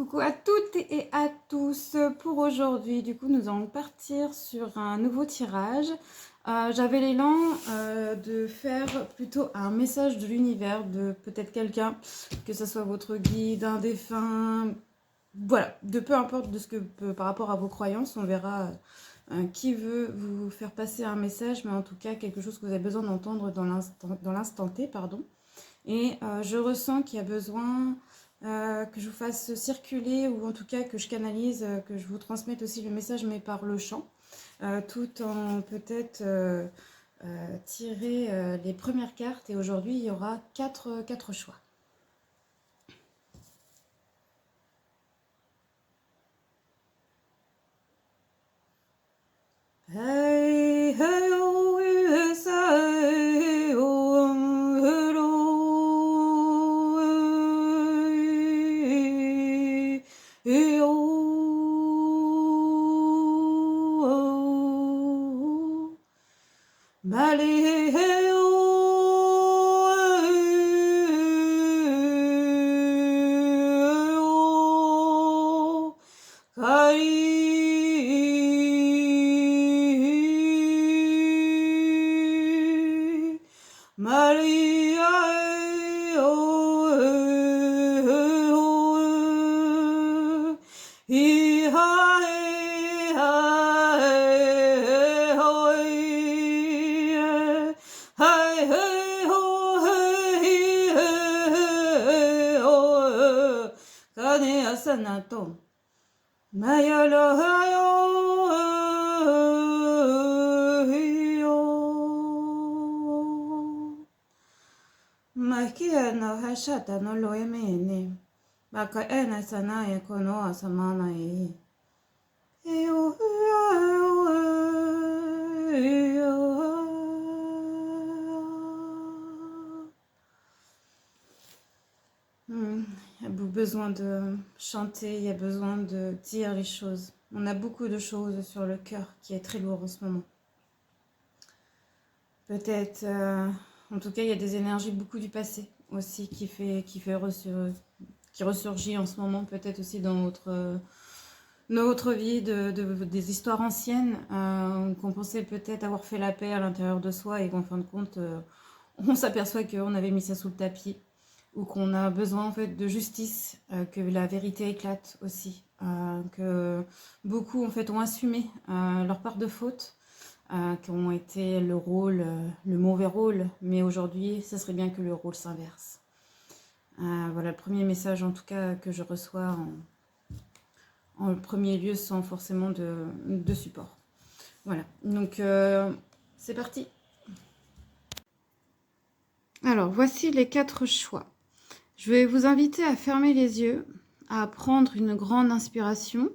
Coucou à toutes et à tous pour aujourd'hui. Du coup, nous allons partir sur un nouveau tirage. J'avais l'élan de faire plutôt un message de l'univers de peut-être quelqu'un, que ce soit votre guide, un défunt, voilà, de peu importe de ce que par rapport à vos croyances, on verra qui veut vous faire passer un message, mais en tout cas quelque chose que vous avez besoin d'entendre dans l'instant T, pardon. Et je ressens qu'il y a besoin que je vous fasse circuler, ou en tout cas que je canalise, que je vous transmette aussi le message, mais par le chant, tout en peut-être tirer les premières cartes. Et aujourd'hui, il y aura quatre choix. Hey, hey, oh, yes, hey, oh, hello, hey, hey, oh, oh, Bali, hey, oh, hey, oh, Kai Maria, oh, oh, Iha, Iha, oh, Hai, hey, ho, hey, oh, Kane asanato. Mayalo, Makia no hashata no loemene. Baka ena sanae kono asamana e. Il y a besoin de chanter, il y a besoin de dire les choses. On a beaucoup de choses sur le cœur qui est très lourd en ce moment. Peut-être, en tout cas, il y a des énergies beaucoup du passé aussi qui ressurgit en ce moment, peut-être aussi dans notre vie, des histoires anciennes qu'on pensait peut-être avoir fait la paix à l'intérieur de soi, et qu'en fin de compte, on s'aperçoit qu'on avait mis ça sous le tapis, ou qu'on a besoin en fait de justice, que la vérité éclate aussi, que beaucoup en fait ont assumé leur part de faute, qui ont été le mauvais rôle, mais aujourd'hui, ça serait bien que le rôle s'inverse. Voilà le premier message en tout cas que je reçois en premier lieu, sans forcément de support. Voilà, donc c'est parti. Alors, voici les 4 choix. Je vais vous inviter à fermer les yeux, à prendre une grande inspiration,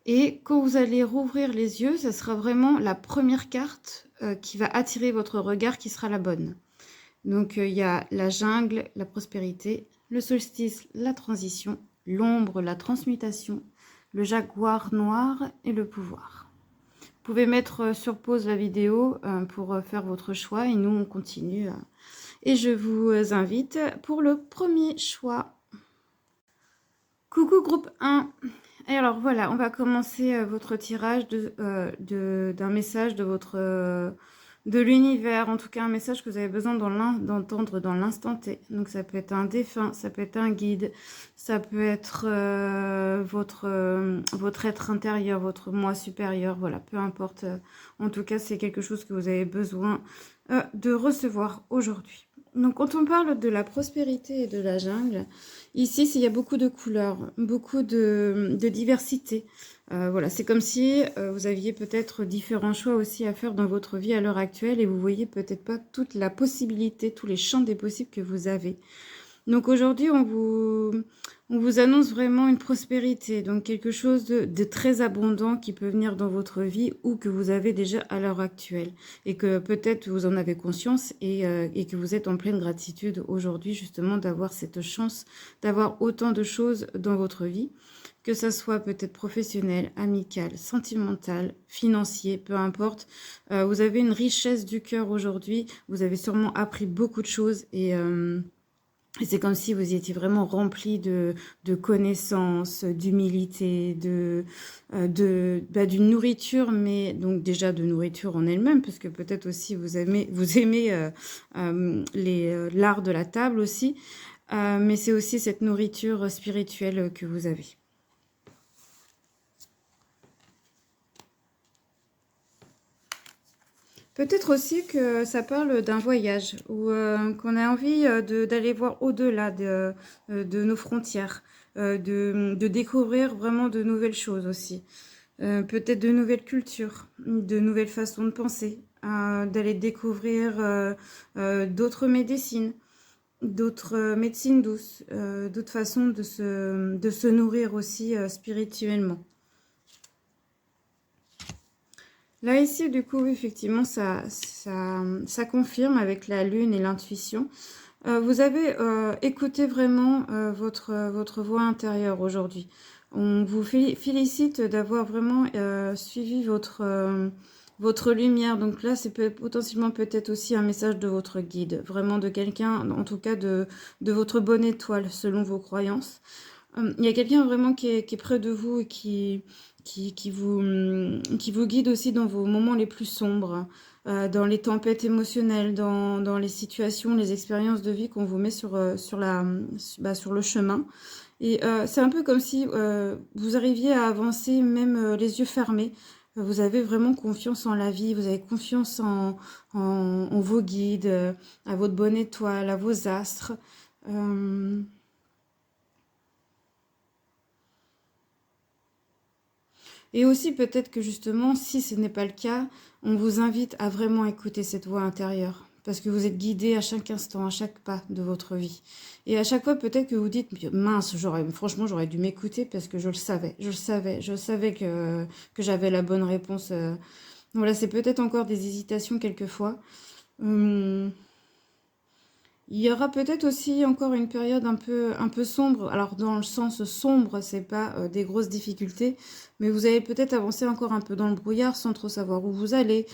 et quand vous allez rouvrir les yeux, ce sera vraiment la première carte qui va attirer votre regard, qui sera la bonne. Donc, il y a la jungle, la prospérité, le solstice, la transition, l'ombre, la transmutation, le jaguar noir et le pouvoir. Vous pouvez mettre sur pause la vidéo pour faire votre choix, et nous, on continue. Et je vous invite pour le premier choix. Coucou groupe 1. Et alors voilà, on va commencer votre tirage d'un message de l'univers, en tout cas un message que vous avez besoin d'entendre dans l'instant T. Donc ça peut être un défunt, ça peut être un guide, ça peut être votre être intérieur, votre moi supérieur, voilà, peu importe. En tout cas, c'est quelque chose que vous avez besoin de recevoir aujourd'hui. Donc quand on parle de la prospérité et de la jungle, ici il y a beaucoup de couleurs, beaucoup de diversité. Voilà, c'est comme si vous aviez peut-être différents choix aussi à faire dans votre vie à l'heure actuelle, et vous voyez peut-être pas toute la possibilité, tous les champs des possibles que vous avez. Donc aujourd'hui, on vous annonce vraiment une prospérité, donc quelque chose de très abondant qui peut venir dans votre vie, ou que vous avez déjà à l'heure actuelle, et que peut-être vous en avez conscience, et que vous êtes en pleine gratitude aujourd'hui justement d'avoir cette chance, d'avoir autant de choses dans votre vie, que ça soit peut-être professionnel, amical, sentimental, financier, peu importe. Vous avez une richesse du cœur aujourd'hui, vous avez sûrement appris beaucoup de choses, Et c'est comme si vous étiez vraiment rempli de connaissances, d'humilité, d'une nourriture, mais donc déjà de nourriture en elle-même, parce que peut-être aussi vous aimez l'art de la table aussi, mais c'est aussi cette nourriture spirituelle que vous avez. Peut-être aussi que ça parle d'un voyage ou qu'on a envie d'aller voir au-delà de nos frontières, de découvrir vraiment de nouvelles choses aussi. Peut-être de nouvelles cultures, de nouvelles façons de penser, d'aller découvrir d'autres médecines, d'autres médecines douces, d'autres façons de se nourrir aussi spirituellement. Là, ici, du coup, effectivement, ça confirme avec la lune et l'intuition. Vous avez écouté vraiment votre voix intérieure aujourd'hui. On vous félicite d'avoir vraiment suivi votre lumière. Donc là, c'est potentiellement peut-être aussi un message de votre guide, vraiment de quelqu'un, en tout cas de votre bonne étoile, selon vos croyances. Il y a quelqu'un vraiment qui est près de vous et qui vous guide aussi dans vos moments les plus sombres, dans les tempêtes émotionnelles, dans les situations, les expériences de vie qu'on vous met sur le chemin. Et c'est un peu comme si vous arriviez à avancer même les yeux fermés. Vous avez vraiment confiance en la vie, vous avez confiance en vos guides, à votre bonne étoile, à vos astres. Euh, Et aussi peut-être que justement, si ce n'est pas le cas, on vous invite à vraiment écouter cette voix intérieure. Parce que vous êtes guidé à chaque instant, à chaque pas de votre vie. Et à chaque fois, peut-être que vous dites, mince, franchement, j'aurais dû m'écouter parce que je le savais. Je savais que j'avais la bonne réponse. Voilà, c'est peut-être encore des hésitations quelquefois. Hum, il y aura peut-être aussi encore une période un peu sombre. Alors dans le sens sombre, c'est pas des grosses difficultés, mais vous allez peut-être avancer encore un peu dans le brouillard sans trop savoir où vous allez.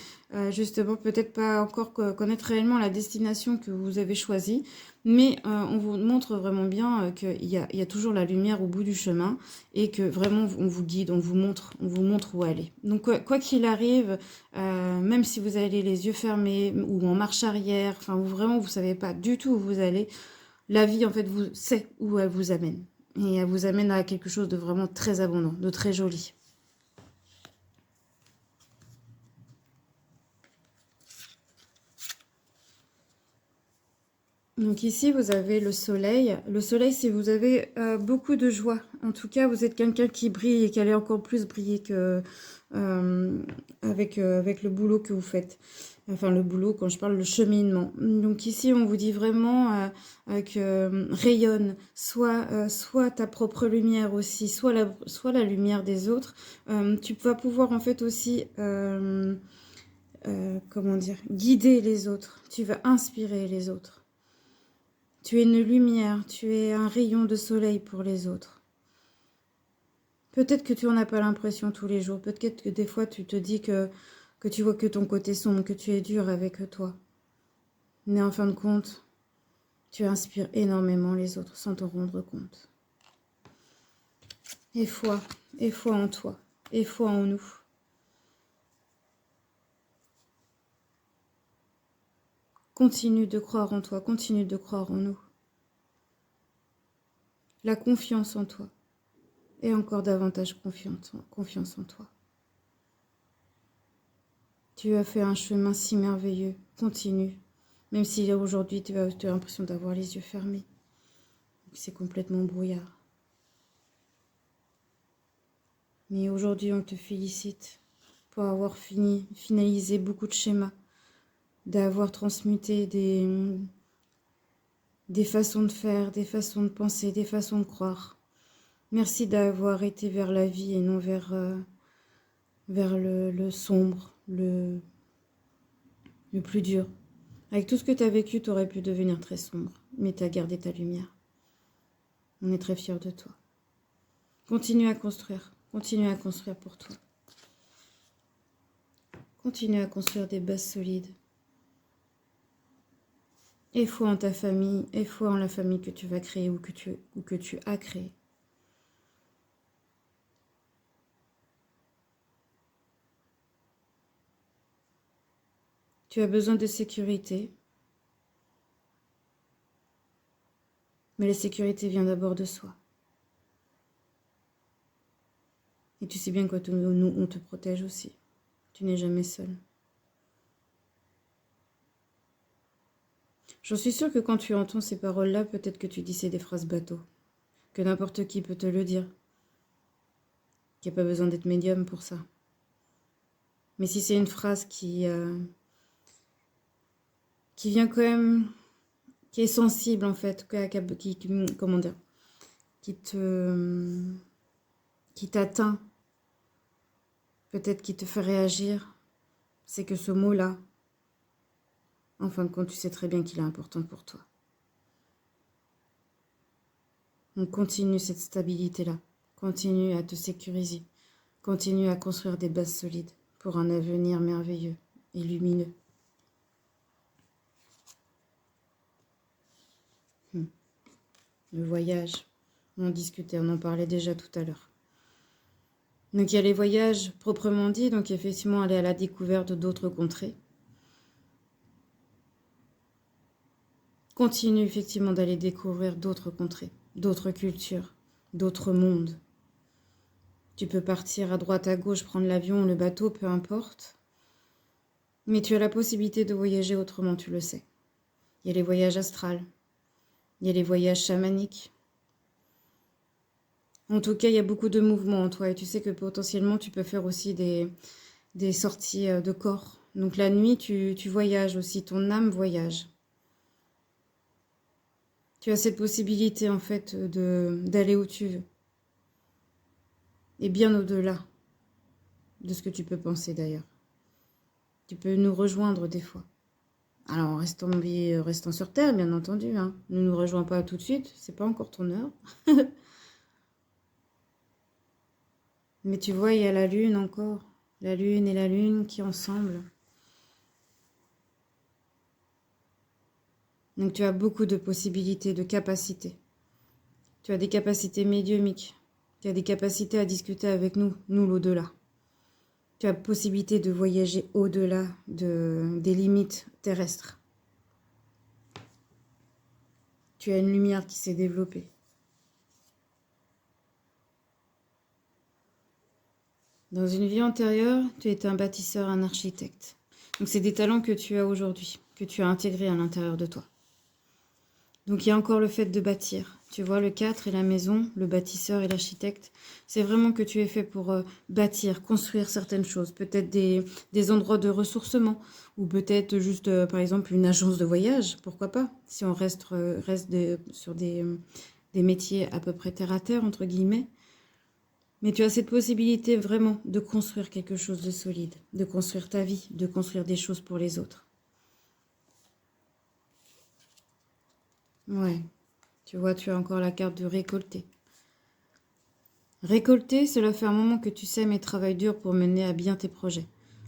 Justement, peut-être pas encore connaître réellement la destination que vous avez choisie, mais on vous montre vraiment bien il y a toujours la lumière au bout du chemin et que vraiment on vous guide, on vous montre où aller. Donc quoi qu'il arrive, même si vous allez les yeux fermés ou en marche arrière, enfin vraiment vous savez pas du tout où vous allez, la vie en fait vous sait où elle vous amène. Et elle vous amène à quelque chose de vraiment très abondant, de très joli. Donc ici, vous avez le soleil. Le soleil, c'est vous avez beaucoup de joie. En tout cas, vous êtes quelqu'un qui brille et qui allait encore plus briller que avec le boulot que vous faites. Enfin, le boulot, quand je parle, le cheminement. Donc ici, on vous dit vraiment que rayonne, soit ta propre lumière aussi, soit la lumière des autres. Tu vas pouvoir en fait aussi, comment dire, guider les autres. Tu vas inspirer les autres. Tu es une lumière, tu es un rayon de soleil pour les autres. Peut-être que tu n'en as pas l'impression tous les jours. Peut-être que des fois tu te dis que tu vois que ton côté sombre, que tu es dur avec toi. Mais en fin de compte, tu inspires énormément les autres sans t'en rendre compte. Et foi en toi, et foi en nous. Continue de croire en toi, continue de croire en nous. La confiance en toi. Et encore davantage confiance en toi. Tu as fait un chemin si merveilleux. Continue. Même si aujourd'hui tu as l'impression d'avoir les yeux fermés. C'est complètement brouillard. Mais aujourd'hui on te félicite pour avoir finalisé beaucoup de schémas. D'avoir transmuté des façons de faire, des façons de penser, des façons de croire. Merci d'avoir été vers la vie et non vers le sombre, le plus dur. Avec tout ce que tu as vécu, tu aurais pu devenir très sombre, mais tu as gardé ta lumière. On est très fiers de toi. Continue à construire pour toi. Continue à construire des bases solides. Et foi en ta famille, et foi en la famille que tu vas créer ou que tu as créée. Tu as besoin de sécurité. Mais la sécurité vient d'abord de soi. Et tu sais bien que nous, on te protège aussi. Tu n'es jamais seul. J'en suis sûre que quand tu entends ces paroles-là, peut-être que tu dis c'est des phrases bateau. Que n'importe qui peut te le dire. Qu'il n'y a pas besoin d'être médium pour ça. Mais si c'est une phrase qui vient quand même, qui est sensible en fait, comment dire, qui t'atteint, peut-être qui te fait réagir, c'est que ce mot-là, en fin de compte, tu sais très bien qu'il est important pour toi. Donc continue cette stabilité-là, continue à te sécuriser, continue à construire des bases solides pour un avenir merveilleux et lumineux. Le voyage, on en discutait, on en parlait déjà tout à l'heure. Donc il y a les voyages proprement dit, donc effectivement aller à la découverte d'autres contrées. Continue effectivement d'aller découvrir d'autres contrées, d'autres cultures, d'autres mondes. Tu peux partir à droite, à gauche, prendre l'avion, le bateau, peu importe. Mais tu as la possibilité de voyager autrement, tu le sais. Il y a les voyages astrales, il y a les voyages chamaniques. En tout cas, il y a beaucoup de mouvements en toi et tu sais que potentiellement tu peux faire aussi des sorties de corps. Donc la nuit, tu voyages aussi, ton âme voyage. Tu as cette possibilité en fait d'aller où tu veux. Et bien au-delà de ce que tu peux penser d'ailleurs. Tu peux nous rejoindre des fois. Alors en restant sur Terre, bien entendu. Hein. Ne nous rejoins pas tout de suite, c'est pas encore ton heure. Mais tu vois, il y a la Lune encore. La Lune et la Lune qui ensemble. Donc tu as beaucoup de possibilités, de capacités. Tu as des capacités médiumiques. Tu as des capacités à discuter avec nous l'au-delà. Tu as la possibilité de voyager au-delà des limites terrestres. Tu as une lumière qui s'est développée. Dans une vie antérieure, tu étais un bâtisseur, un architecte. Donc c'est des talents que tu as aujourd'hui, que tu as intégrés à l'intérieur de toi. Donc il y a encore le fait de bâtir. Tu vois, le 4 et la maison, le bâtisseur et l'architecte, c'est vraiment que tu es fait pour bâtir, construire certaines choses. Peut-être des endroits de ressourcement, ou peut-être juste, par exemple, une agence de voyage, pourquoi pas, si on reste sur des métiers à peu près terre à terre, entre guillemets. Mais tu as cette possibilité vraiment de construire quelque chose de solide, de construire ta vie, de construire des choses pour les autres. Ouais, tu vois, tu as encore la carte de récolter. Récolter, cela fait un moment que tu sèmes et travailles dur pour mener à bien tes projets.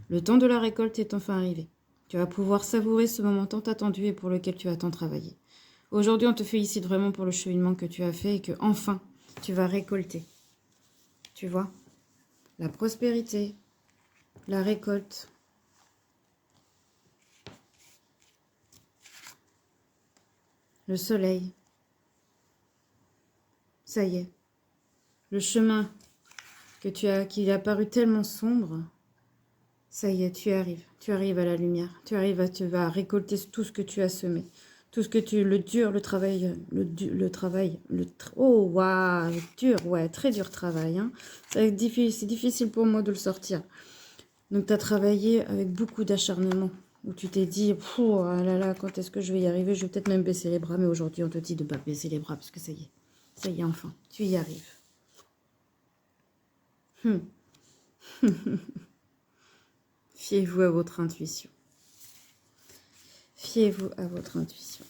Le temps de la récolte est enfin arrivé. Tu vas pouvoir savourer ce moment tant attendu et pour lequel tu as tant travaillé. Aujourd'hui, on te félicite vraiment pour le cheminement que tu as fait et que enfin, tu vas récolter. Tu vois, la prospérité, la récolte. Le soleil. Ça y est. Le chemin qui est apparu tellement sombre, ça y est, tu arrives. Tu arrives à la lumière. Tu vas récolter tout ce que tu as semé. Tout ce que le travail, oh, waouh, le dur, ouais, très dur travail. Hein. C'est difficile pour moi de le sortir. Donc, tu as travaillé avec beaucoup d'acharnement, où tu t'es dit, oh là là, quand est-ce que je vais y arriver? Je vais peut-être même baisser les bras, mais aujourd'hui, on te dit de ne pas baisser les bras, parce que ça y est, enfin, tu y arrives. Fiez-vous à votre intuition. Fiez-vous à votre intuition.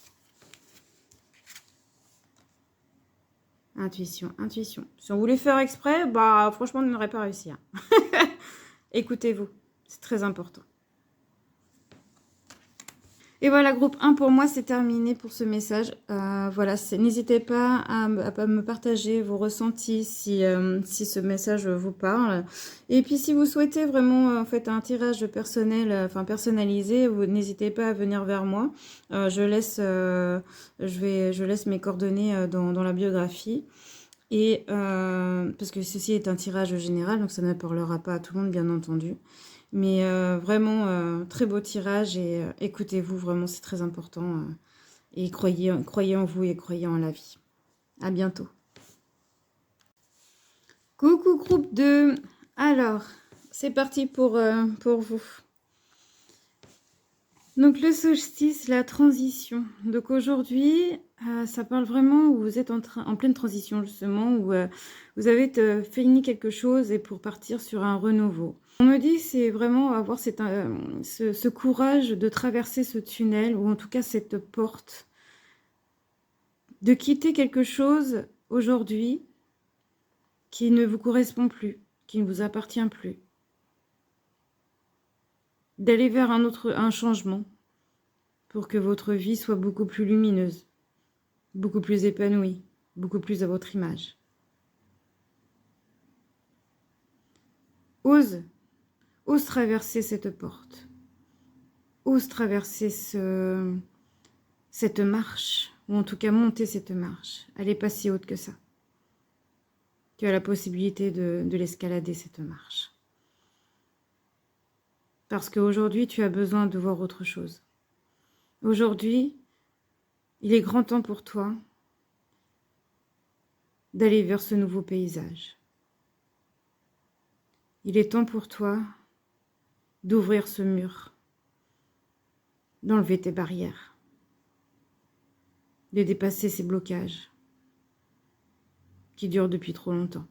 Intuition, intuition. Si on voulait faire exprès, bah franchement, on n'aurait pas réussi. Hein. Écoutez-vous, c'est très important. Et voilà, groupe 1 pour moi, c'est terminé pour ce message. Voilà, n'hésitez pas à me partager vos ressentis si ce message vous parle. Et puis, si vous souhaitez vraiment en fait un tirage personnel, enfin personnalisé, n'hésitez pas à venir vers moi. Je laisse mes coordonnées dans la biographie. Et parce que ceci est un tirage général, donc ça ne parlera pas à tout le monde, bien entendu. Mais vraiment, très beau tirage et écoutez-vous, vraiment, c'est très important. Et croyez en vous et croyez en la vie. À bientôt. Coucou groupe 2. Alors, c'est parti pour vous. Donc le solstice, la transition. Donc aujourd'hui, ça parle vraiment où vous êtes en pleine transition justement, où vous avez fini quelque chose et pour partir sur un renouveau. On me dit c'est vraiment avoir ce courage de traverser ce tunnel ou en tout cas cette porte, de quitter quelque chose aujourd'hui qui ne vous correspond plus, qui ne vous appartient plus, d'aller vers un changement pour que votre vie soit beaucoup plus lumineuse, beaucoup plus épanouie, beaucoup plus à votre image. Ose traverser cette porte. Ose traverser cette marche, ou en tout cas monter cette marche. Elle n'est pas si haute que ça. Tu as la possibilité de l'escalader, cette marche. Parce qu'aujourd'hui, tu as besoin de voir autre chose. Aujourd'hui, il est grand temps pour toi d'aller vers ce nouveau paysage. Il est temps pour toi d'ouvrir ce mur, d'enlever tes barrières, de dépasser ces blocages qui durent depuis trop longtemps.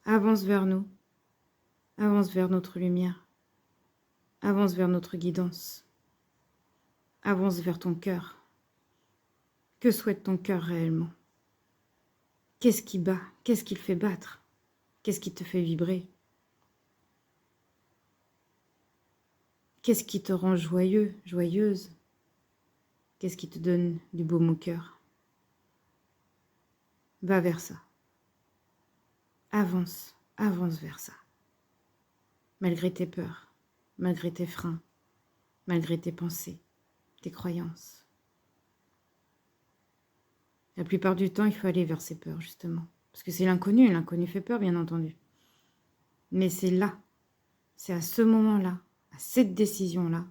Avance vers nous, avance vers notre lumière, avance vers notre guidance, avance vers ton cœur. Que souhaite ton cœur réellement? Qu'est-ce qui bat? Qu'est-ce qui le fait battre? Qu'est-ce qui te fait vibrer? Qu'est-ce qui te rend joyeux, joyeuse? Qu'est-ce qui te donne du baume au cœur? Va vers ça. Avance, avance vers ça. Malgré tes peurs, malgré tes freins, malgré tes pensées, tes croyances. La plupart du temps, il faut aller vers ces peurs, justement. Parce que c'est l'inconnu, l'inconnu fait peur, bien entendu. Mais c'est là, c'est à ce moment-là, à cette décision-là,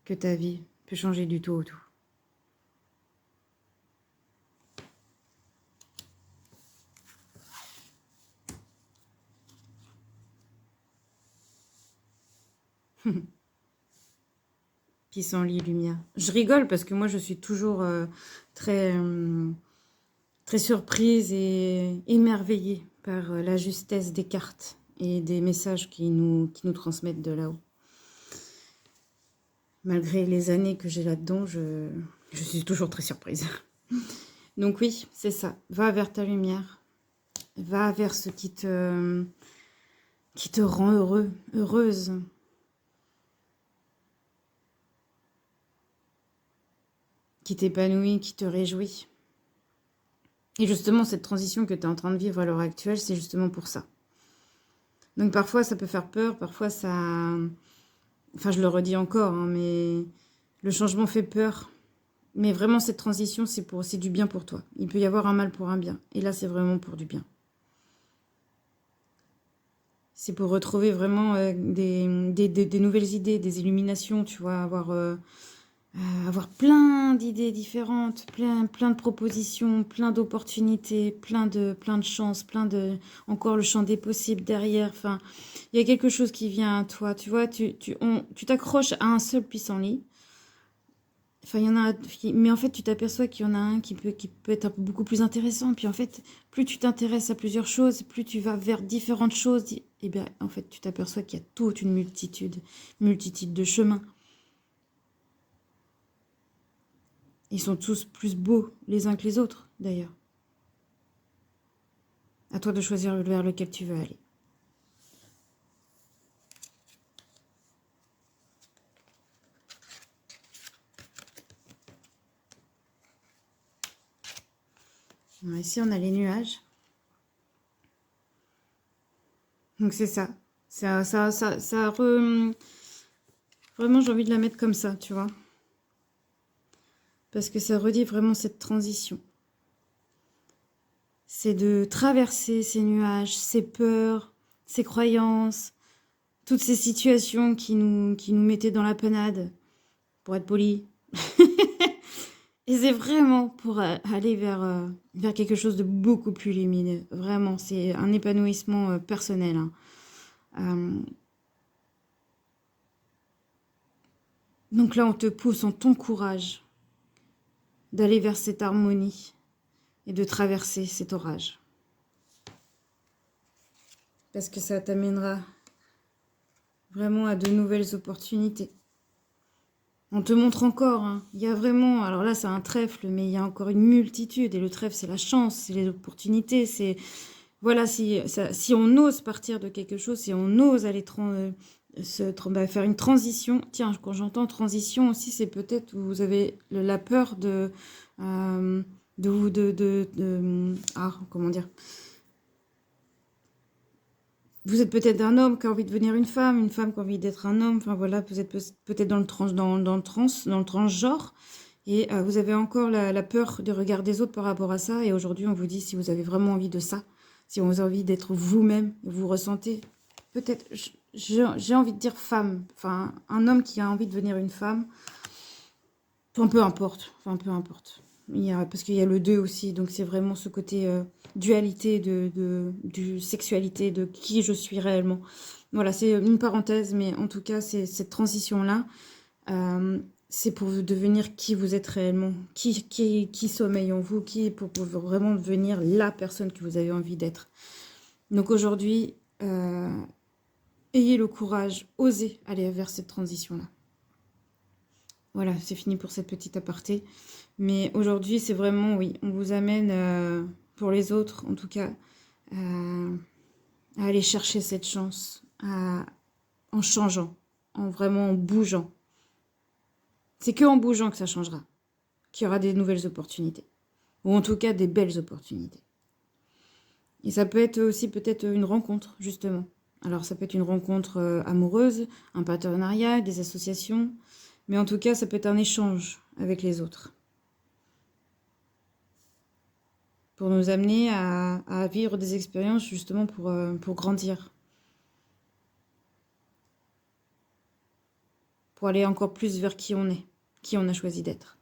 que ta vie peut changer du tout au tout. Pissenlit, lumière. Je rigole parce que moi, je suis toujours très, très surprise et émerveillée par la justesse des cartes et des messages qui nous transmettent de là-haut. Malgré les années que j'ai là-dedans, je suis toujours très surprise. Donc oui, c'est ça. Va vers ta lumière. Va vers ce qui te rend heureux, heureuse. Qui t'épanouit, qui te réjouit. Et justement, cette transition que tu es en train de vivre à l'heure actuelle, c'est justement pour ça. Donc parfois, ça peut faire peur, parfois ça... Enfin, je le redis encore, hein, mais le changement fait peur. Mais vraiment, cette transition, c'est du bien pour toi. Il peut y avoir un mal pour un bien. Et là, c'est vraiment pour du bien. C'est pour retrouver vraiment des nouvelles idées, des illuminations, tu vois, avoir plein d'idées différentes, plein de propositions, plein d'opportunités, plein de chances, encore le champ des possibles derrière. Enfin, il y a quelque chose qui vient à toi, tu vois, tu t'accroches à un seul pissenlit. Enfin, il y en a, mais en fait, tu t'aperçois qu'il y en a un qui peut être beaucoup plus intéressant. Puis en fait, plus tu t'intéresses à plusieurs choses, plus tu vas vers différentes choses. Et bien, en fait, tu t'aperçois qu'il y a toute une multitude de chemins. Ils sont tous plus beaux les uns que les autres, d'ailleurs. À toi de choisir vers lequel tu veux aller. Ici, on a les nuages. Donc, c'est ça. Vraiment, j'ai envie de la mettre comme ça, tu vois. Parce que ça redit vraiment cette transition. C'est de traverser ces nuages, ces peurs, ces croyances, toutes ces situations qui nous mettaient dans la panade, pour être poli. Et c'est vraiment pour aller vers quelque chose de beaucoup plus lumineux. Vraiment, c'est un épanouissement personnel. Hein. Donc là, on te pousse en ton courage d'aller vers cette harmonie et de traverser cet orage. Parce que ça t'amènera vraiment à de nouvelles opportunités. On te montre encore, hein, il y a vraiment, alors là c'est un trèfle, mais il y a encore une multitude, et le trèfle c'est la chance, c'est les opportunités, c'est, voilà, si on ose partir de quelque chose, si on ose aller faire une transition, tiens, quand j'entends transition aussi, c'est peut-être où vous avez la peur comment dire, vous êtes peut-être un homme qui a envie de devenir une femme qui a envie d'être un homme. Enfin voilà, vous êtes peut-être dans le transgenre. Et vous avez encore la peur de regard des autres par rapport à ça. Et aujourd'hui, on vous dit si vous avez vraiment envie de ça, si vous avez envie d'être vous-même, vous ressentez peut-être, j'ai envie de dire femme. Enfin, un homme qui a envie de devenir une femme. Enfin, peu importe. Parce qu'il y a le 2 aussi. Donc c'est vraiment ce côté dualité de sexualité, de qui je suis réellement. Voilà, c'est une parenthèse, mais en tout cas, c'est cette transition-là. C'est pour devenir qui vous êtes réellement, qui sommeille en vous, pour vraiment devenir la personne que vous avez envie d'être. Donc aujourd'hui, ayez le courage, osez aller vers cette transition-là. Voilà, c'est fini pour cette petite aparté. Mais aujourd'hui, c'est vraiment, oui, on vous amène, pour les autres en tout cas, à aller chercher cette chance, en changeant, en bougeant. C'est que en bougeant que ça changera, qu'il y aura des nouvelles opportunités. Ou en tout cas, des belles opportunités. Et ça peut être aussi peut-être une rencontre, justement. Alors, ça peut être une rencontre amoureuse, un partenariat, des associations. Mais en tout cas, ça peut être un échange avec les autres. Pour nous amener à vivre des expériences, justement, pour grandir. Pour aller encore plus vers qui on est, qui on a choisi d'être.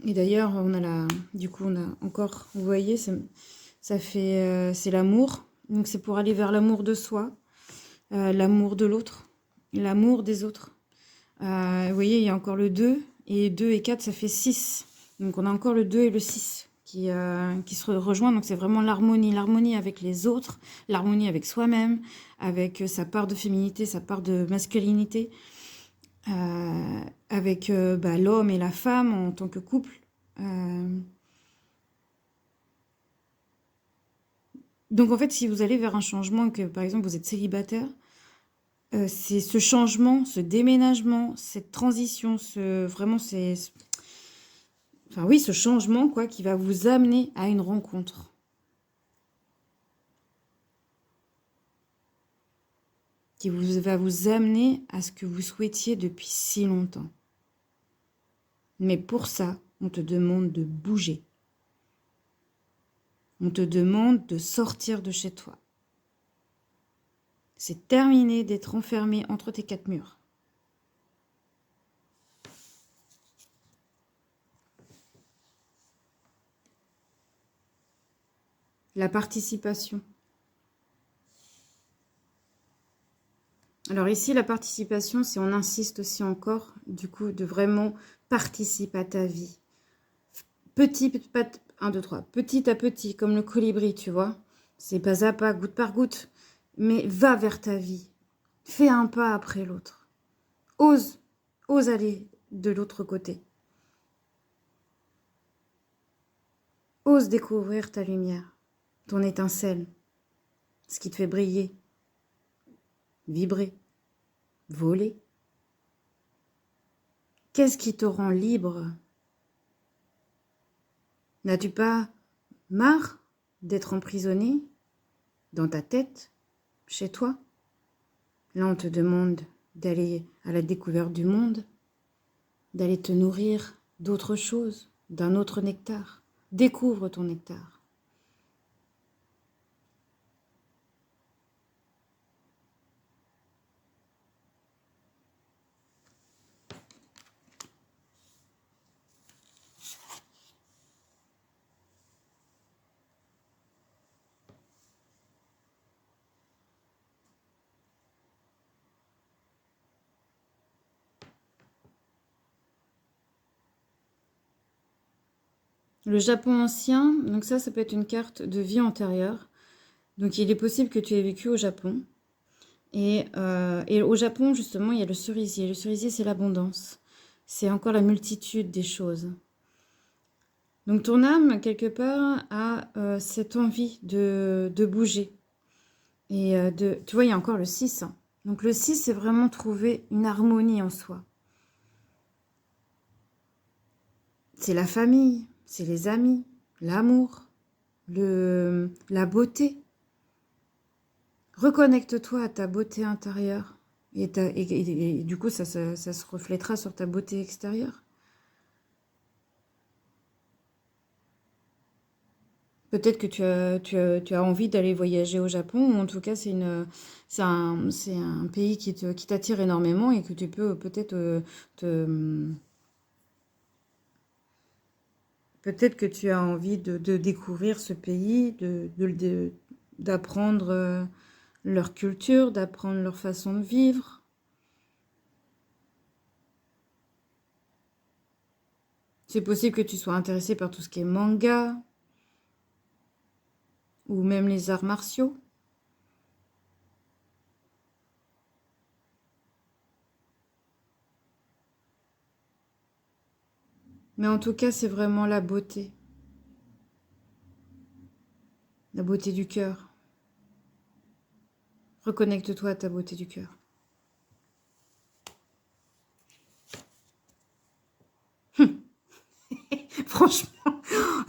Et d'ailleurs, du coup, on a encore, vous voyez, ça fait, c'est l'amour. Donc c'est pour aller vers l'amour de soi, l'amour de l'autre, l'amour des autres. Vous voyez, il y a encore le 2, et 2 et 4, ça fait 6. Donc on a encore le 2 et le 6 qui se rejoignent. Donc c'est vraiment l'harmonie avec les autres, l'harmonie avec soi-même, avec sa part de féminité, sa part de masculinité, avec l'homme et la femme en tant que couple. Donc en fait, si vous allez vers un changement, que par exemple vous êtes célibataire, c'est ce changement, ce déménagement, cette transition, ce changement quoi, qui va vous amener à une rencontre. Qui va vous amener à ce que vous souhaitiez depuis si longtemps. Mais pour ça, on te demande de bouger. On te demande de sortir de chez toi. C'est terminé d'être enfermé entre tes 4 murs. La participation. Alors ici, la participation, c'est on insiste aussi encore, du coup, de vraiment participer à ta vie. Petit à petit, comme le colibri, tu vois. C'est pas à pas, goutte par goutte. Mais va vers ta vie. Fais un pas après l'autre. Ose aller de l'autre côté. ose découvrir ta lumière, ton étincelle, ce qui te fait briller, vibrer, voler. Qu'est-ce qui te rend libre? N'as-tu pas marre d'être emprisonné dans ta tête, chez toi? Là, on te demande d'aller à la découverte du monde, d'aller te nourrir d'autre chose, d'un autre nectar. Découvre ton nectar. Le Japon ancien, donc ça peut être une carte de vie antérieure. Donc il est possible que tu aies vécu au Japon. Et au Japon, justement, il y a le cerisier. Le cerisier, c'est l'abondance. C'est encore la multitude des choses. Donc ton âme, quelque part, a cette envie de bouger. Et tu vois, il y a encore le 6. Hein. Donc le 6, c'est vraiment trouver une harmonie en soi. C'est la famille, c'est les amis, l'amour, la beauté. Reconnecte-toi à ta beauté intérieure. Et du coup, ça se reflètera sur ta beauté extérieure. Peut-être que tu as envie d'aller voyager au Japon, ou en tout cas, c'est un pays qui t'attire énormément et que tu peux peut-être peut-être que tu as envie de découvrir ce pays, d'apprendre leur culture, d'apprendre leur façon de vivre. C'est possible que tu sois intéressé par tout ce qui est manga, ou même les arts martiaux. Mais en tout cas, c'est vraiment la beauté. La beauté du cœur. Reconnecte-toi à ta beauté du cœur. Franchement,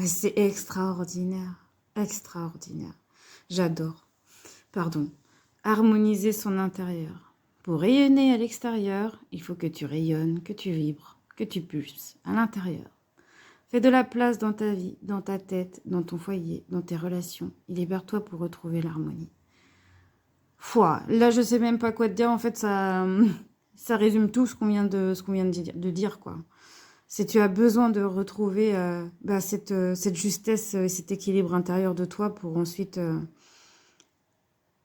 c'est extraordinaire. Extraordinaire. J'adore. Pardon. Harmoniser son intérieur. Pour rayonner à l'extérieur, il faut que tu rayonnes, que tu vibres, que tu pulses à l'intérieur. Fais de la place dans ta vie, dans ta tête, dans ton foyer, dans tes relations. Et libère-toi pour retrouver l'harmonie. Foi, là je sais même pas quoi te dire. En fait, ça résume tout ce qu'on vient de dire, quoi. Si tu as besoin de retrouver cette justesse et cet équilibre intérieur de toi pour ensuite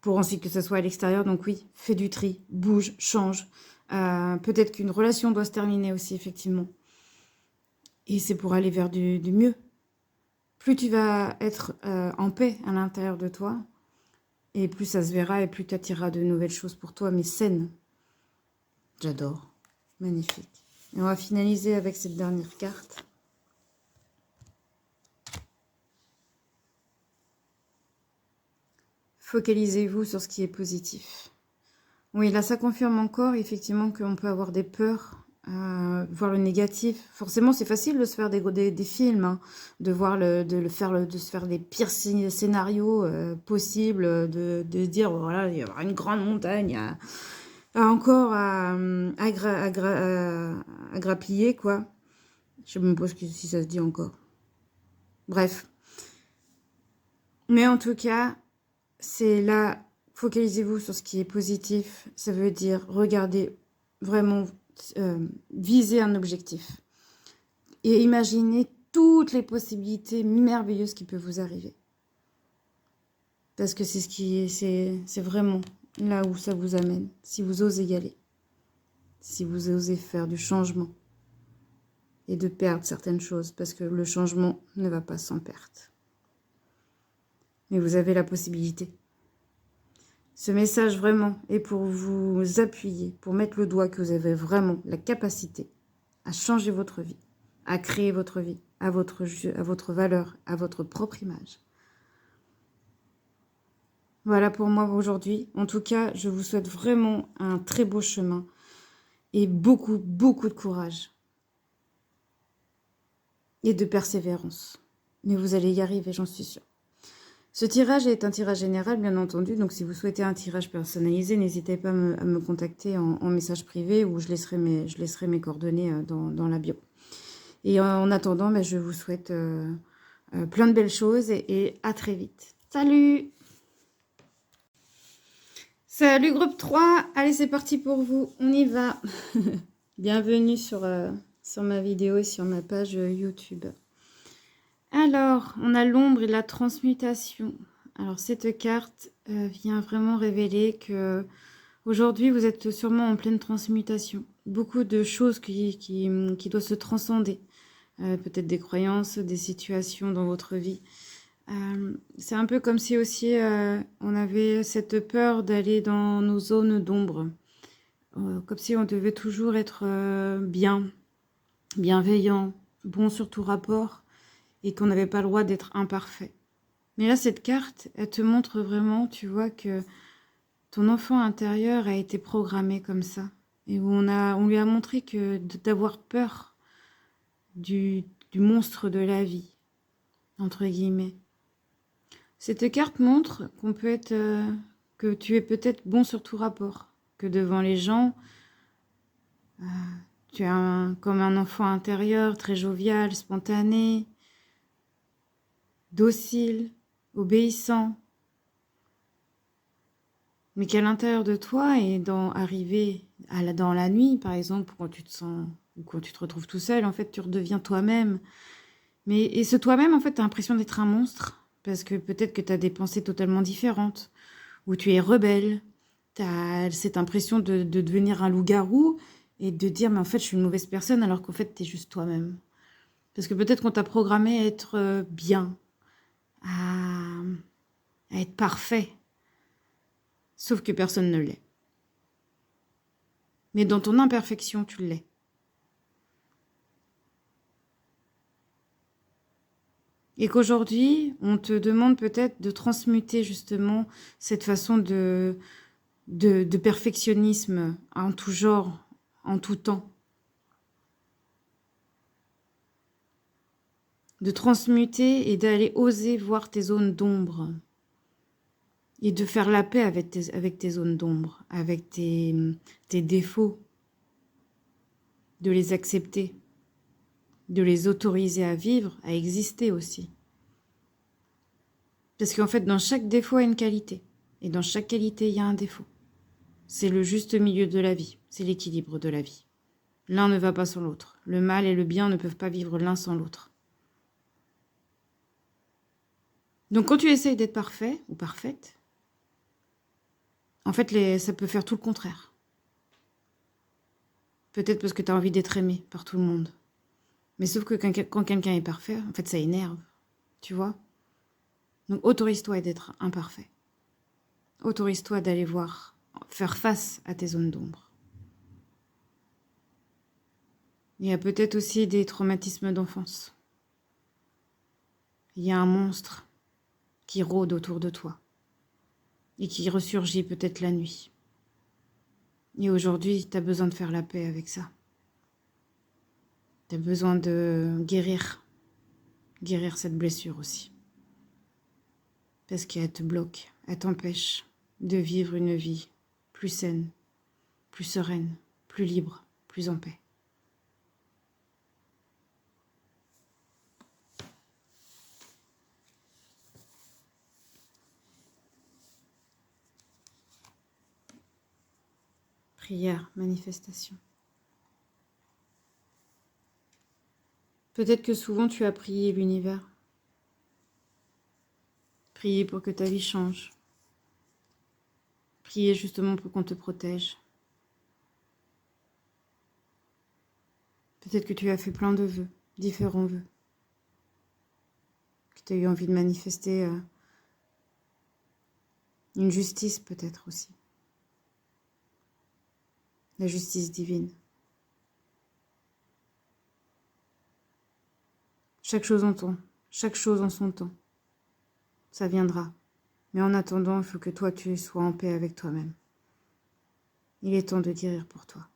que ce soit à l'extérieur. Donc oui, fais du tri, bouge, change. Peut-être qu'une relation doit se terminer aussi, effectivement. Et c'est pour aller vers du mieux. Plus tu vas être en paix à l'intérieur de toi, et plus ça se verra, et plus tu attireras de nouvelles choses pour toi, mais saines. J'adore. Magnifique. Et on va finaliser avec cette dernière carte. Focalisez-vous sur ce qui est positif. Oui, là, ça confirme encore, effectivement, qu'on peut avoir des peurs, voir le négatif. Forcément, c'est facile de se faire des films, hein, de se faire des pires scénarios possibles, de se dire, voilà, il y aura une grande montagne encore à grappiller, quoi. Je sais même pas si ça se dit encore. Bref. Mais en tout cas, c'est là, focalisez-vous sur ce qui est positif. Ça veut dire, regardez vraiment, viser un objectif. Et imaginez toutes les possibilités merveilleuses qui peuvent vous arriver. Parce que c'est vraiment là où ça vous amène. Si vous osez y aller. Si vous osez faire du changement. Et de perdre certaines choses. Parce que le changement ne va pas sans perte. Mais vous avez la possibilité. Ce message vraiment est pour vous appuyer, pour mettre le doigt que vous avez vraiment la capacité à changer votre vie, à créer votre vie, à votre valeur, à votre propre image. Voilà pour moi aujourd'hui. En tout cas, je vous souhaite vraiment un très beau chemin et beaucoup, beaucoup de courage et de persévérance. Mais vous allez y arriver, j'en suis sûre. Ce tirage est un tirage général, bien entendu. Donc, si vous souhaitez un tirage personnalisé, n'hésitez pas à me contacter en message privé ou je laisserai mes coordonnées dans la bio. Et en attendant, je vous souhaite plein de belles choses et à très vite. Salut! Salut groupe 3, allez c'est parti pour vous, on y va. Bienvenue sur ma vidéo et sur ma page YouTube. Alors, on a l'ombre et la transmutation. Alors cette carte vient vraiment révéler que aujourd'hui vous êtes sûrement en pleine transmutation. Beaucoup de choses qui doivent se transcender. Peut-être des croyances, des situations dans votre vie. C'est un peu comme si aussi on avait cette peur d'aller dans nos zones d'ombre. Comme si on devait toujours être bienveillant, bon sur tout rapport, et qu'on n'avait pas le droit d'être imparfait. Mais là, cette carte, elle te montre vraiment, tu vois, que ton enfant intérieur a été programmé comme ça. Et où on lui a montré que d'avoir peur du monstre de la vie, entre guillemets. Cette carte montre qu'on peut être, que tu es peut-être bon sur tout rapport, que devant les gens, tu es comme un enfant intérieur, très jovial, spontané, docile, obéissant, mais qu'à l'intérieur de toi et arrivé dans la nuit, par exemple, quand tu te sens ou quand tu te retrouves tout seul, en fait, tu redeviens toi-même. Et ce toi-même, en fait, tu as l'impression d'être un monstre, parce que peut-être que tu as des pensées totalement différentes, où tu es rebelle, tu as cette impression de devenir un loup-garou et de dire, mais en fait, je suis une mauvaise personne, alors qu'en fait, tu es juste toi-même. Parce que peut-être qu'on t'a programmé à être bien, à être parfait, sauf que personne ne l'est. Mais dans ton imperfection, tu l'es. Et qu'aujourd'hui, on te demande peut-être de transmuter justement cette façon de perfectionnisme en tout genre, en tout temps. De transmuter et d'aller oser voir tes zones d'ombre. Et de faire la paix avec tes zones d'ombre, avec tes défauts. De les accepter. De les autoriser à vivre, à exister aussi. Parce qu'en fait, dans chaque défaut, il y a une qualité. Et dans chaque qualité, il y a un défaut. C'est le juste milieu de la vie. C'est l'équilibre de la vie. L'un ne va pas sans l'autre. Le mal et le bien ne peuvent pas vivre l'un sans l'autre. Donc quand tu essayes d'être parfait ou parfaite, en fait, ça peut faire tout le contraire. Peut-être parce que tu as envie d'être aimé par tout le monde. Mais sauf que quand quelqu'un est parfait, en fait, ça énerve. Tu vois? Donc autorise-toi d'être imparfait. Autorise-toi d'aller voir, faire face à tes zones d'ombre. Il y a peut-être aussi des traumatismes d'enfance. Il y a un monstre qui rôde autour de toi et qui ressurgit peut-être la nuit. Et aujourd'hui, tu as besoin de faire la paix avec ça. Tu as besoin de guérir cette blessure aussi. Parce qu'elle te bloque, elle t'empêche de vivre une vie plus saine, plus sereine, plus libre, plus en paix. Prière, manifestation. Peut-être que souvent tu as prié l'univers. Prier pour que ta vie change. Prier justement pour qu'on te protège. Peut-être que tu as fait plein de vœux, différents vœux. Que tu as eu envie de manifester une justice peut-être aussi. La justice divine. Chaque chose en temps, chaque chose en son temps. Ça viendra. Mais en attendant, il faut que toi, tu sois en paix avec toi-même. Il est temps de guérir pour toi,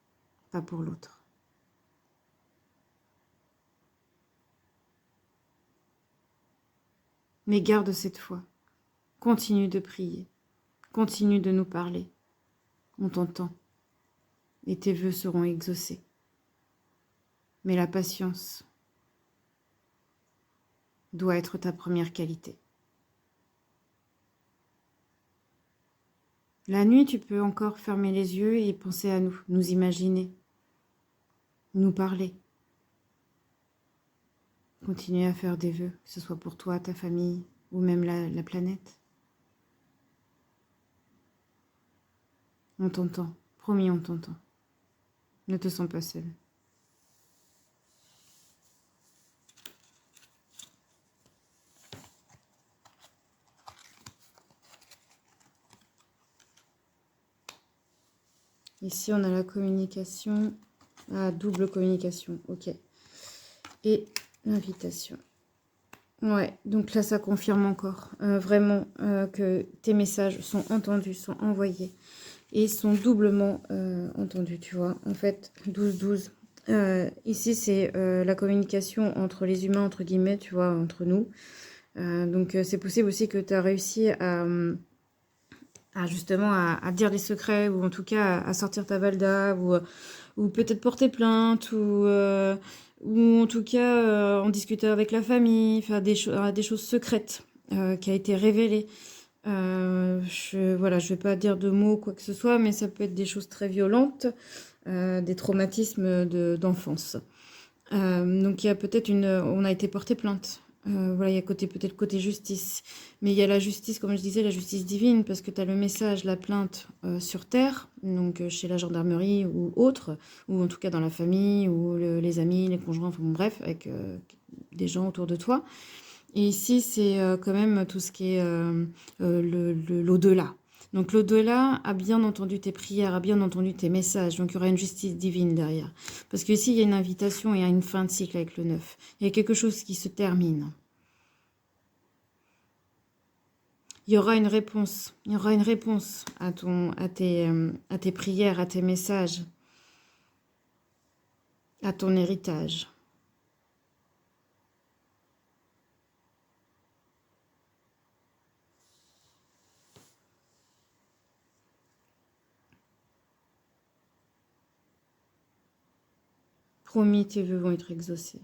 pas pour l'autre. Mais garde cette foi. Continue de prier. Continue de nous parler. On t'entend. Et tes vœux seront exaucés. Mais la patience doit être ta première qualité. La nuit, tu peux encore fermer les yeux et penser à nous, nous imaginer, nous parler. Continuer à faire des vœux, que ce soit pour toi, ta famille ou même la planète. On t'entend, promis, on t'entend. Ne te sens pas seul. Ici, on a la communication, double communication, ok. Et l'invitation. Ouais, donc là, ça confirme encore vraiment que tes messages sont entendus, sont envoyés et sont doublement entendus, tu vois. En fait, 12-12. Ici, c'est la communication entre les humains, entre guillemets, tu vois, entre nous. Donc, c'est possible aussi que tu as réussi justement à dire des secrets ou en tout cas à sortir ta valda ou peut-être porter plainte ou en tout cas en discuter avec la famille, faire des choses secrètes qui a été révélées. Voilà, je vais pas dire de mots quoi que ce soit, mais ça peut être des choses très violentes, des traumatismes d'enfance. Donc il y a peut-être on a été porté plainte. Voilà, il y a peut-être côté justice. Mais il y a la justice, comme je disais, la justice divine, parce que tu as le message, la plainte sur terre, donc chez la gendarmerie ou autre, ou en tout cas dans la famille, ou les amis, les conjoints, enfin bon, bref, avec des gens autour de toi. Et ici, c'est quand même tout ce qui est l'au-delà. Donc l'au-delà a bien entendu tes prières, a bien entendu tes messages. Donc il y aura une justice divine derrière. Parce qu'ici, il y a une invitation et il y a une fin de cycle avec le 9. Il y a quelque chose qui se termine. Il y aura une réponse. Il y aura une réponse à tes prières, à tes messages, à ton héritage. Promis, tes vœux vont être exaucés.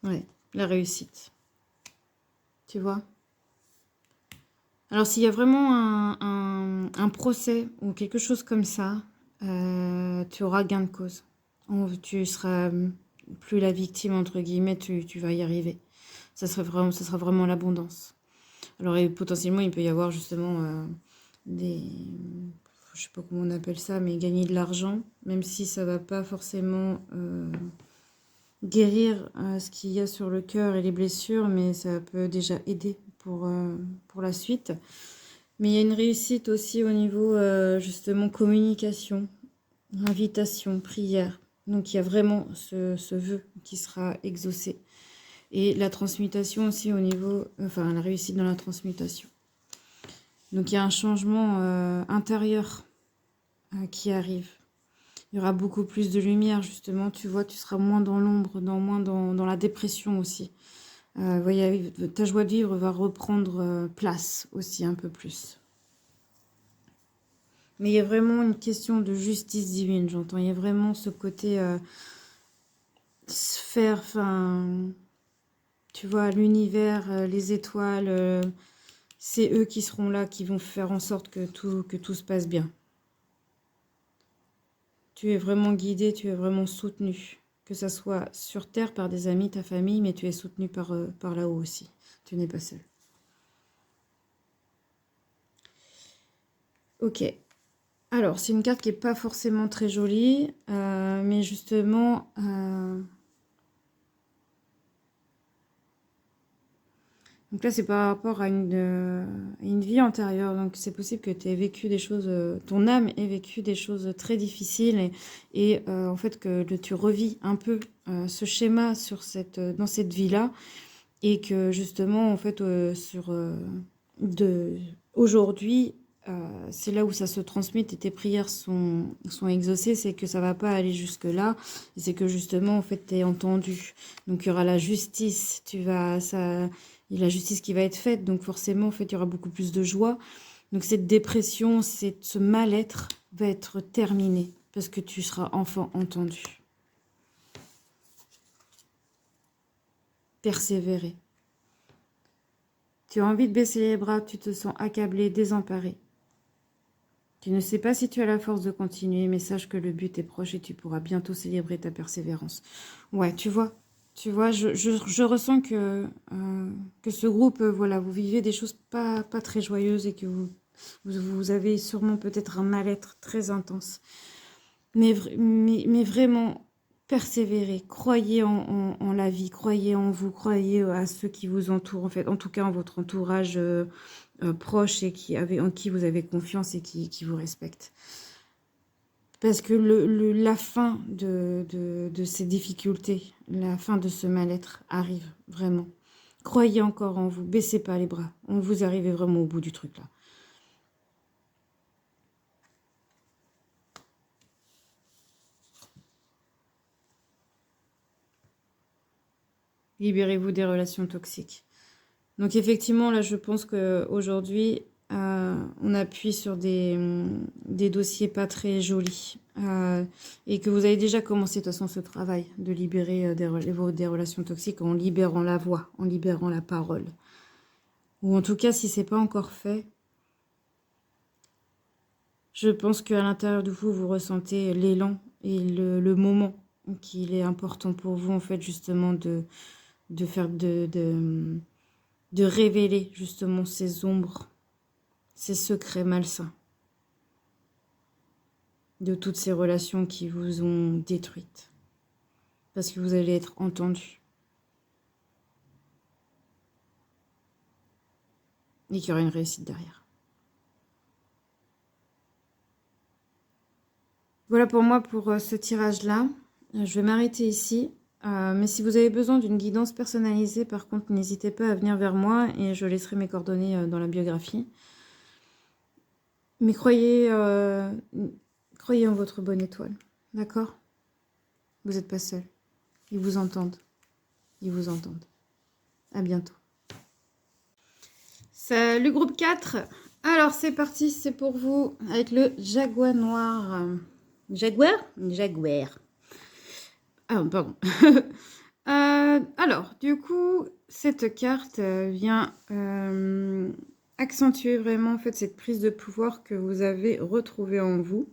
Ouais, la réussite. Tu vois ? Alors, s'il y a vraiment un procès ou quelque chose comme ça, tu auras gain de cause. Tu seras plus la victime, entre guillemets, tu vas y arriver. Ça sera vraiment l'abondance. Alors, potentiellement, il peut y avoir justement je sais pas comment on appelle ça, mais gagner de l'argent, même si ça va pas forcément guérir ce qu'il y a sur le cœur et les blessures, mais ça peut déjà aider pour la suite. Mais il y a une réussite aussi au niveau justement communication, invitation, prière. Donc il y a vraiment ce vœu qui sera exaucé. Et la transmutation aussi au niveau, enfin la réussite dans la transmutation. Donc il y a un changement intérieur qui arrive. Il y aura beaucoup plus de lumière, justement. Tu vois, tu seras moins dans l'ombre, moins dans la dépression aussi. Ta joie de vivre va reprendre place aussi un peu plus. Mais il y a vraiment une question de justice divine, j'entends. Il y a vraiment ce côté sphère, enfin, tu vois, l'univers, les étoiles, c'est eux qui seront là, qui vont faire en sorte que tout se passe bien. Tu es vraiment guidé, tu es vraiment soutenu. Que ça soit sur Terre par des amis, ta famille, mais tu es soutenu par là-haut aussi. Tu n'es pas seul. Ok. Alors, c'est une carte qui n'est pas forcément très jolie, mais justement, Donc là, c'est par rapport à une vie antérieure. Donc c'est possible que tu aies vécu des choses, ton âme ait vécu des choses très difficiles en fait que tu revis un peu ce schéma dans cette vie-là et que justement, en fait, aujourd'hui, c'est là où ça se transmet et tes prières sont exaucées, c'est que ça va pas aller jusque-là, et c'est que justement, en fait, tu es entendu. Donc, il y aura la justice, il y a la justice qui va être faite, donc forcément, en fait, il y aura beaucoup plus de joie. Donc, cette dépression, ce mal-être va être terminé, parce que tu seras enfin entendu. Persévérer. Tu as envie de baisser les bras, tu te sens accablé, désemparé. Tu ne sais pas si tu as la force de continuer, mais sache que le but est proche et tu pourras bientôt célébrer ta persévérance. Ouais, tu vois, je ressens que ce groupe, voilà, vous vivez des choses pas très joyeuses et que vous avez sûrement peut-être un mal-être très intense. Mais vraiment, persévérez, croyez en la vie, croyez en vous, croyez à ceux qui vous entourent, en fait, en tout cas en votre entourage proche et en qui vous avez confiance et qui vous respecte. Parce que la fin de ces difficultés, la fin de ce mal-être arrive, vraiment. Croyez encore en vous, baissez pas les bras. Vous arrivez vraiment au bout du truc là. Libérez-vous des relations toxiques. Donc effectivement, là, je pense qu'aujourd'hui, on appuie sur des dossiers pas très jolis. Et que vous avez déjà commencé de toute façon ce travail de libérer des relations toxiques en libérant la voix, en libérant la parole. Ou en tout cas, si c'est pas encore fait, je pense qu'à l'intérieur de vous, vous ressentez l'élan et le moment qu'il est important pour vous, en fait, justement, de révéler justement ces ombres, ces secrets malsains de toutes ces relations qui vous ont détruites. Parce que vous allez être entendu. Et qu'il y aura une réussite derrière. Voilà pour moi pour ce tirage-là. Je vais m'arrêter ici. Mais si vous avez besoin d'une guidance personnalisée, par contre, n'hésitez pas à venir vers moi et je laisserai mes coordonnées dans la biographie. Mais croyez en votre bonne étoile, d'accord? Vous n'êtes pas seul. Ils vous entendent. Ils vous entendent. À bientôt. Salut groupe 4. Alors c'est parti, c'est pour vous avec le jaguar noir. Jaguar? Jaguar. Ah, pardon. Alors, du coup, cette carte vient accentuer vraiment en fait cette prise de pouvoir que vous avez retrouvée en vous.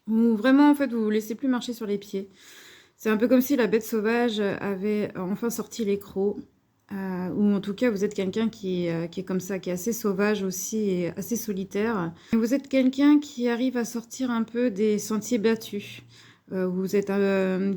Où vraiment en fait vous vous laissez plus marcher sur les pieds. C'est un peu comme si la bête sauvage avait enfin sorti les crocs. Ou en tout cas vous êtes quelqu'un qui est comme ça, qui est assez sauvage aussi et assez solitaire. Vous êtes quelqu'un qui arrive à sortir un peu des sentiers battus. Vous êtes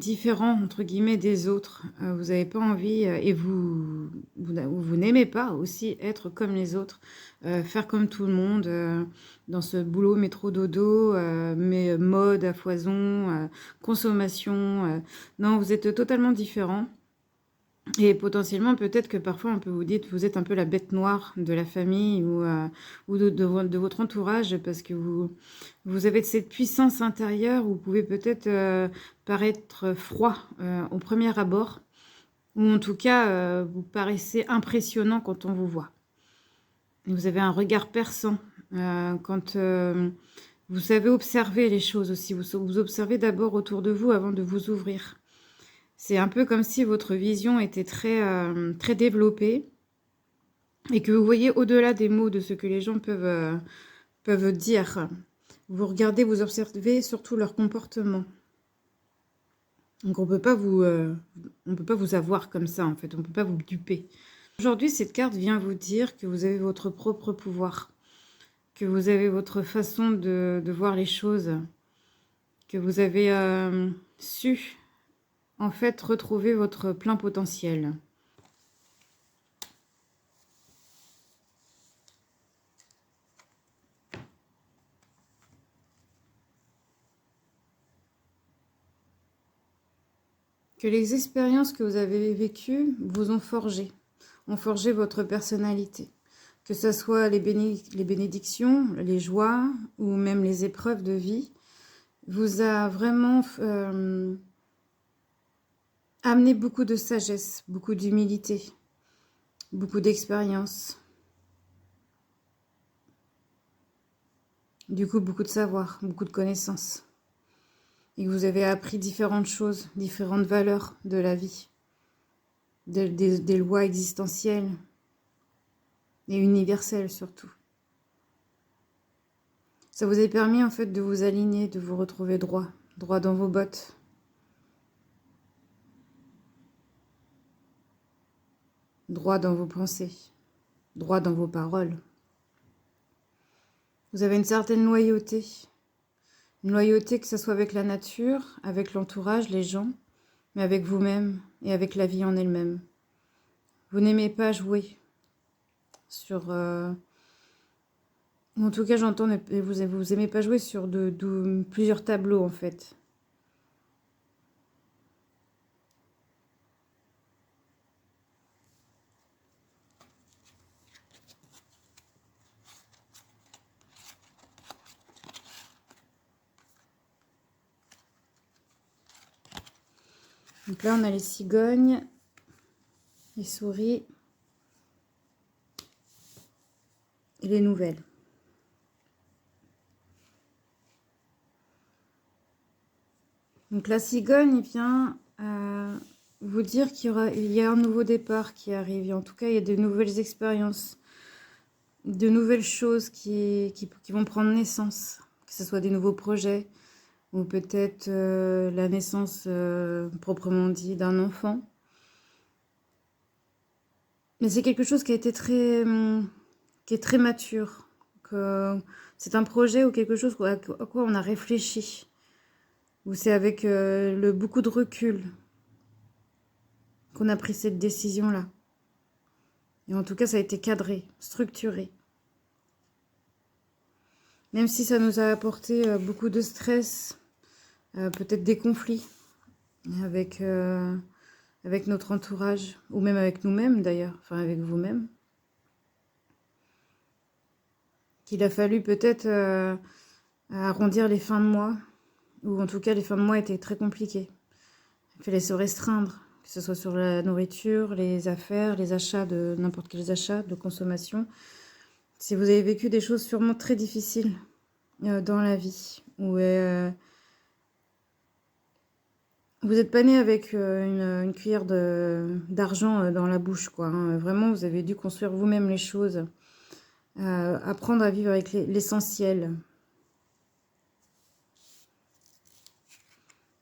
différent entre guillemets des autres. Vous n'avez pas envie et vous n'aimez pas aussi être comme les autres, faire comme tout le monde dans ce boulot métro dodo, mais mode à foison, consommation. Non, vous êtes totalement différent. Et potentiellement, peut-être que parfois, on peut vous dire que vous êtes un peu la bête noire de la famille ou de votre entourage parce que vous avez cette puissance intérieure où vous pouvez peut-être paraître froid au premier abord ou en tout cas, vous paraissez impressionnant quand on vous voit. Vous avez un regard perçant quand vous savez observer les choses aussi. Vous observez d'abord autour de vous avant de vous ouvrir. C'est un peu comme si votre vision était très développée et que vous voyez au-delà des mots de ce que les gens peuvent dire. Vous regardez, vous observez surtout leur comportement. Donc on peut pas vous avoir comme ça en fait, on peut pas vous duper. Aujourd'hui, cette carte vient vous dire que vous avez votre propre pouvoir, que vous avez votre façon de voir les choses, que vous avez su en fait retrouver votre plein potentiel. que les expériences que vous avez vécues vous ont forgé votre personnalité. Que ce soit les bénédictions, les joies ou même les épreuves de vie, vous a vraiment amené beaucoup de sagesse, beaucoup d'humilité, beaucoup d'expérience. Du coup, beaucoup de savoir, beaucoup de connaissances. Et que vous avez appris différentes choses, différentes valeurs de la vie, des lois existentielles et universelles surtout. Ça vous a permis en fait de vous aligner, de vous retrouver droit dans vos bottes. Droit dans vos pensées, droit dans vos paroles. Vous avez une certaine loyauté. Une loyauté que ce soit avec la nature, avec l'entourage, les gens, mais avec vous-même et avec la vie en elle-même. Vous n'aimez pas jouer sur... en tout cas, j'entends, vous aimez pas jouer sur plusieurs tableaux, en fait. Donc là, on a les cigognes, les souris et les nouvelles. Donc la cigogne vient vous dire qu'il y a un nouveau départ qui arrive. Et en tout cas, il y a de nouvelles expériences, de nouvelles choses qui vont prendre naissance. Que ce soit des nouveaux projets ou peut-être la naissance proprement dit d'un enfant. Mais c'est quelque chose qui a été qui est très mature. C'est un projet ou quelque chose à quoi on a réfléchi. Ou c'est avec beaucoup de recul qu'on a pris cette décision-là. Et en tout cas, ça a été cadré, structuré. Même si ça nous a apporté beaucoup de stress, peut-être des conflits avec notre entourage, ou même avec nous-mêmes d'ailleurs, enfin avec vous-même. Qu'il a fallu peut-être arrondir les fins de mois, ou en tout cas les fins de mois étaient très compliquées. Il fallait se restreindre, que ce soit sur la nourriture, les affaires, les achats, de n'importe quels achats de consommation. Si vous avez vécu des choses sûrement très difficiles dans la vie, où vous n'êtes pas né avec une cuillère d'argent dans la bouche, quoi. Hein. Vraiment, vous avez dû construire vous-même les choses, apprendre à vivre avec l'essentiel.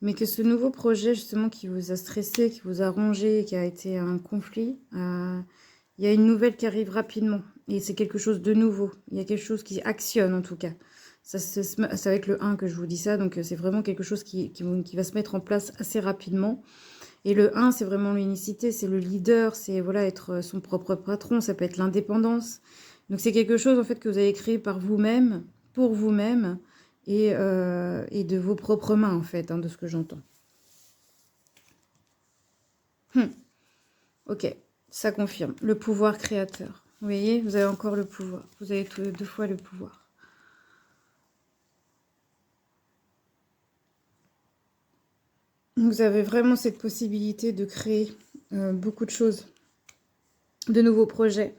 Mais que ce nouveau projet, justement, qui vous a stressé, qui vous a rongé, qui a été un conflit, il y a une nouvelle qui arrive rapidement. Et c'est quelque chose de nouveau. Il y a quelque chose qui actionne, en tout cas. C'est avec le 1 que je vous dis ça. Donc, c'est vraiment quelque chose qui va se mettre en place assez rapidement. Et le 1, c'est vraiment l'unicité, c'est le leader, c'est voilà, être son propre patron. Ça peut être l'indépendance. Donc, c'est quelque chose, en fait, que vous avez créé par vous-même, pour vous-même. Et de vos propres mains, en fait, hein, de ce que j'entends. Ok, ça confirme. Le pouvoir créateur. Vous voyez, vous avez encore le pouvoir. Vous avez deux fois le pouvoir. Vous avez vraiment cette possibilité de créer beaucoup de choses, de nouveaux projets.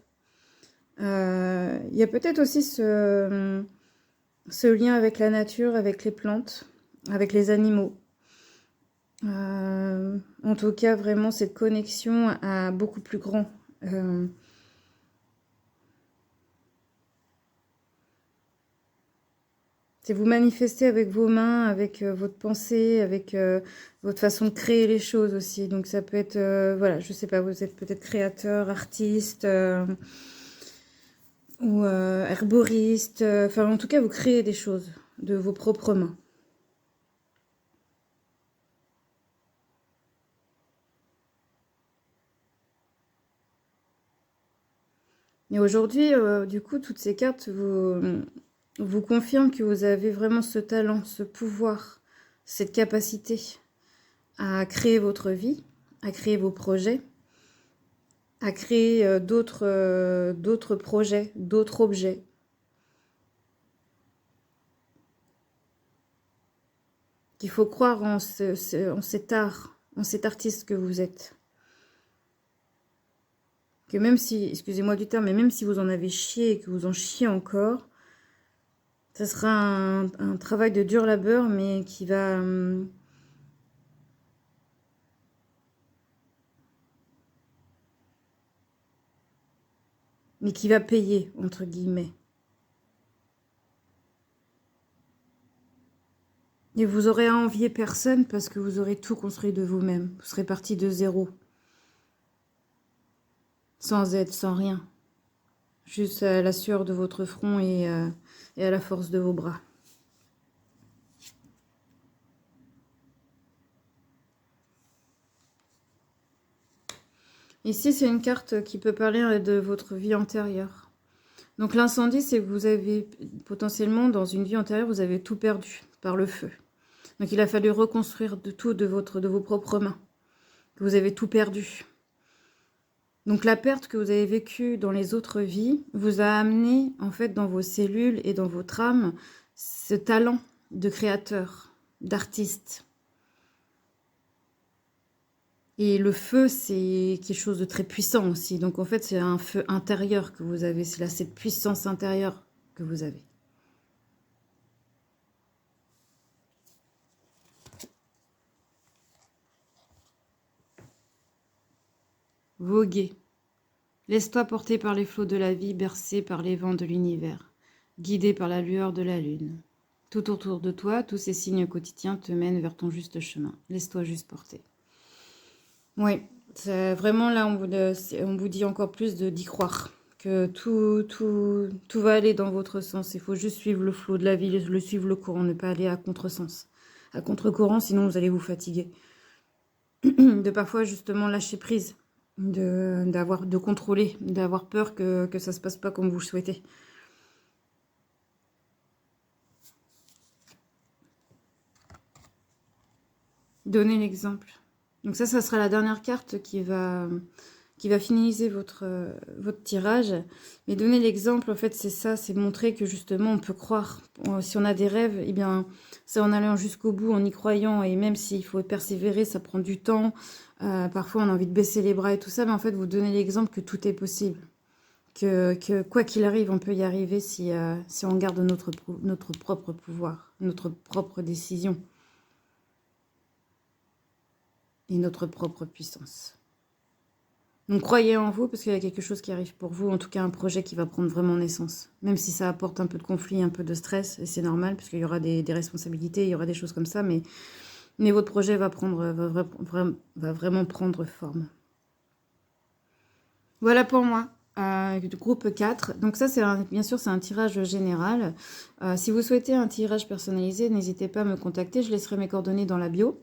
Il y a peut-être aussi ce lien avec la nature, avec les plantes, avec les animaux. En tout cas, vraiment, cette connexion à beaucoup plus grand. C'est vous manifester avec vos mains, avec votre pensée, avec votre façon de créer les choses aussi. Donc ça peut être, voilà, je sais pas, vous êtes peut-être créateur, artiste, ou herboriste. Enfin, en tout cas, vous créez des choses de vos propres mains. Et aujourd'hui, du coup, toutes ces cartes vous confirment que vous avez vraiment ce talent, ce pouvoir, cette capacité à créer votre vie, à créer vos projets, à créer d'autres projets, d'autres objets. Il faut croire en cet art, en cet artiste que vous êtes. Que même si, excusez-moi du terme, mais même si vous en avez chié et que vous en chiez encore, ça sera un travail de dur labeur, mais qui va... mais qui va payer, entre guillemets. Et vous aurez à envier personne parce que vous aurez tout construit de vous-même. Vous serez parti de zéro. Sans aide, sans rien. Juste à la sueur de votre front et à la force de vos bras. Ici, c'est une carte qui peut parler de votre vie antérieure. Donc l'incendie, c'est que vous avez potentiellement, dans une vie antérieure, vous avez tout perdu par le feu. Donc il a fallu reconstruire de tout de vos propres mains. Vous avez tout perdu. Donc la perte que vous avez vécue dans les autres vies vous a amené, en fait, dans vos cellules et dans votre âme, ce talent de créateur, d'artiste. Et le feu, c'est quelque chose de très puissant aussi. Donc en fait, c'est un feu intérieur que vous avez. C'est là cette puissance intérieure que vous avez. Voguer. Laisse-toi porter par les flots de la vie, bercé par les vents de l'univers, guidé par la lueur de la lune. Tout autour de toi, tous ces signes quotidiens te mènent vers ton juste chemin. Laisse-toi juste porter. Oui, vraiment là, on vous dit encore plus d'y croire. Que tout va aller dans votre sens. Il faut juste suivre le flot de la vie, suivre le courant, ne pas aller à contresens. À contre-courant, sinon vous allez vous fatiguer. De parfois justement lâcher prise. De contrôler, d'avoir peur que ça ne se passe pas comme vous le souhaitez. Donnez l'exemple. Donc ça sera la dernière carte qui va finaliser votre tirage. Mais donner l'exemple, en fait, c'est ça, c'est montrer que justement, on peut croire. Si on a des rêves, eh bien, c'est en allant jusqu'au bout, en y croyant. Et même s'il faut persévérer, ça prend du temps. Parfois, on a envie de baisser les bras et tout ça. Mais en fait, vous donnez l'exemple que tout est possible. Que quoi qu'il arrive, on peut y arriver si on garde notre propre pouvoir, notre propre décision. Et notre propre puissance. Donc croyez en vous parce qu'il y a quelque chose qui arrive pour vous, en tout cas un projet qui va prendre vraiment naissance. Même si ça apporte un peu de conflit, un peu de stress, et c'est normal parce qu'il y aura des responsabilités, il y aura des choses comme ça, mais votre projet va vraiment prendre forme. Voilà pour moi. Groupe 4. Donc ça, bien sûr, c'est un tirage général. Si vous souhaitez un tirage personnalisé, n'hésitez pas à me contacter. Je laisserai mes coordonnées dans la bio.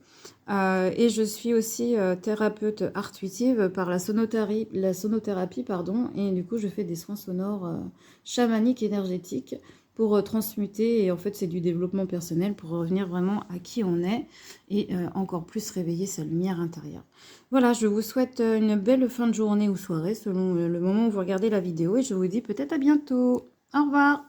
Et je suis aussi thérapeute intuitive par la sonothérapie, pardon. Et du coup, je fais des soins sonores chamaniques, énergétiques pour transmuter. Et en fait, c'est du développement personnel pour revenir vraiment à qui on est et encore plus réveiller sa lumière intérieure. Voilà, je vous souhaite une belle fin de journée ou soirée selon le moment où vous regardez la vidéo et je vous dis peut-être à bientôt. Au revoir.